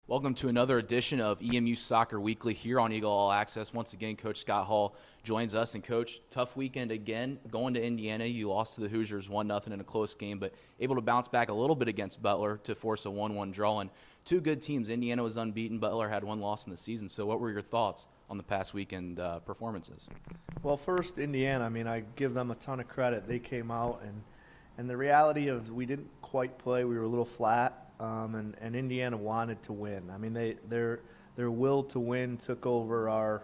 Welcome to another edition of EMU Soccer Weekly here on Eagle All Access. Once again, Coach Scott Hall joins us. And, Coach, tough weekend again. Going to Indiana, you lost to the Hoosiers 1-0 in a close game, but able to bounce back a little bit against Butler to force a 1-1 draw. And two good teams. Indiana was unbeaten. Butler had one loss in the season. So what were your thoughts on the past weekend performances? Well, first, Indiana, I give them a ton of credit. They came out, and the reality of we didn't quite play. We were a little flat. And Indiana wanted to win. Their will to win took over our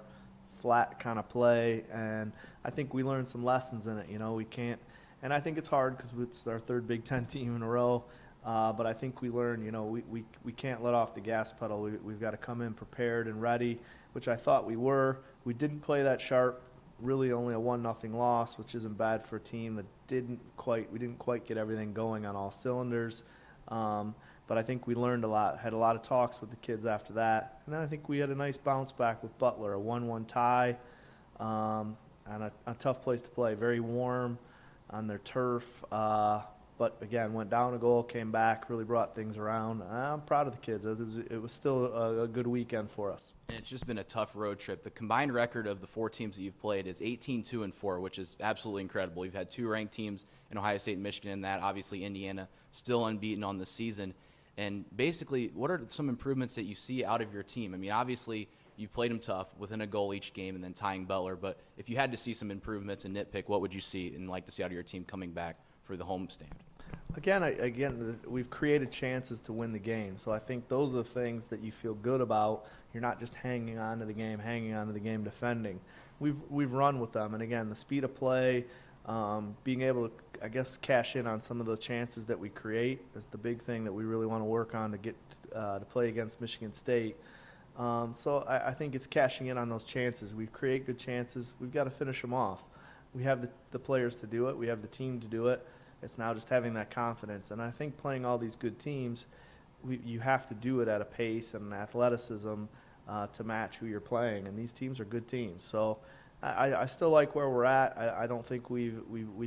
flat kind of play, and I think we learned some lessons in it. We can't, and I think it's hard because it's our third Big Ten team in a row. But I think we learned, we can't let off the gas pedal. We've got to come in prepared and ready, which I thought we were. We didn't play that sharp. Really, only a 1-0 loss, which isn't bad for a team that we didn't quite get everything going on all cylinders. But I think we learned a lot, had a lot of talks with the kids after that. And then I think we had a nice bounce back with Butler, a 1-1 tie, and a tough place to play. Very warm on their turf. But again, went down a goal, came back, really brought things around. I'm proud of the kids. It was still a good weekend for us. And it's just been a tough road trip. The combined record of the four teams that you've played is 18-2-4, which is absolutely incredible. You've had two ranked teams in Ohio State and Michigan in that. Obviously, Indiana still unbeaten on the season. And basically, what are some improvements that you see out of your team? Obviously, you've played them tough within a goal each game and then tying Butler. But if you had to see some improvements and nitpick, what would you see and like to see out of your team coming back for the homestand? Again, we've created chances to win the game. So I think those are the things that you feel good about. You're not just hanging on to the game, defending. We've run with them. And again, the speed of play, being able to, cash in on some of the chances that we create is the big thing that we really want to work on to get to play against Michigan State. So I think it's cashing in on those chances. We create good chances. We've got to finish them off. We have the players to do it. We have the team to do it. It's now just having that confidence. And I think playing all these good teams, you have to do it at a pace and athleticism to match who you're playing. And these teams are good teams. So I still like where we're at. I don't think we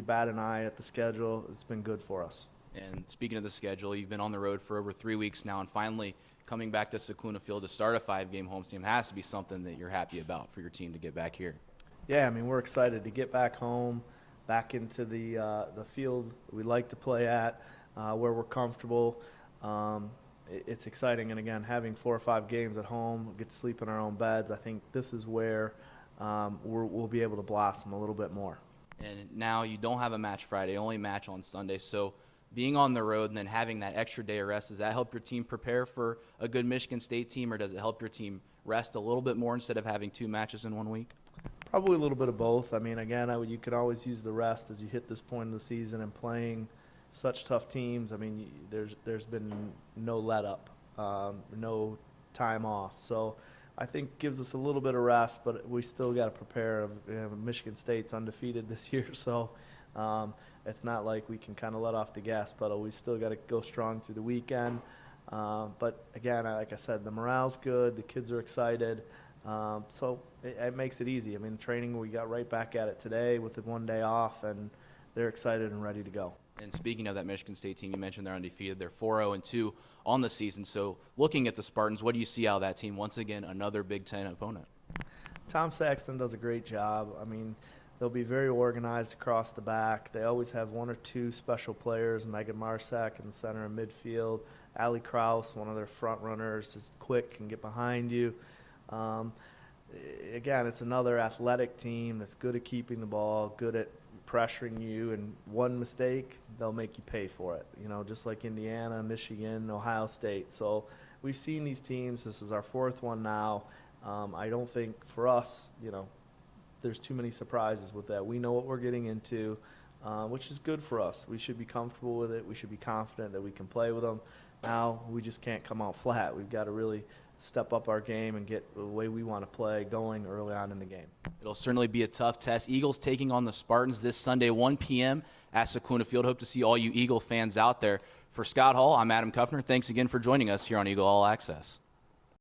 bat an eye at the schedule. It's been good for us. And speaking of the schedule, you've been on the road for over 3 weeks now, and finally coming back to Kuffner Field to start a 5-game homestand has to be something that you're happy about for your team to get back here. Yeah, we're excited to get back home, back into the field we like to play at, where we're comfortable. It's exciting, and again, having 4 or 5 games at home, get to sleep in our own beds, I think this is where we'll be able to blossom a little bit more. And now you don't have a match Friday, only match on Sunday. So being on the road and then having that extra day of rest, does that help your team prepare for a good Michigan State team, or does it help your team rest a little bit more instead of having 2 matches in 1 week? Probably a little bit of both. Again, you could always use the rest as you hit this point in the season and playing such tough teams. There's been no let up, no time off. So I think gives us a little bit of rest, but we still got to prepare. Michigan State's undefeated this year, so it's not like we can kind of let off the gas pedal. We still got to go strong through the weekend. But again, like I said, the morale's good. The kids are excited. So it makes it easy. Training, we got right back at it today with the 1 day off, and they're excited and ready to go. And speaking of that Michigan State team, you mentioned they're undefeated. They're 4-0-2 on the season. So looking at the Spartans, what do you see out of that team? Once again, another Big Ten opponent. Tom Saxton does a great job. They'll be very organized across the back. They always have 1 or 2 special players. Megan Marsack in the center and midfield. Allie Krause, one of their front runners, is quick, can get behind you. Again, it's another athletic team that's good at keeping the ball, good at pressuring you, and one mistake, they'll make you pay for it, just like Indiana, Michigan, Ohio State. So we've seen these teams. This is our 4th one now. I don't think for us, there's too many surprises with that. We know what we're getting into, which is good for us. We should be comfortable with it. We should be confident that we can play with them. Now we just can't come out flat. We've got to really step up our game and get the way we want to play going early on in the game. It'll certainly be a tough test. Eagles taking on the Spartans this Sunday, 1 p.m. at Kuffner Field. Hope to see all you Eagle fans out there. For Scott Hall, I'm Adam Kuffner. Thanks again for joining us here on Eagle All Access.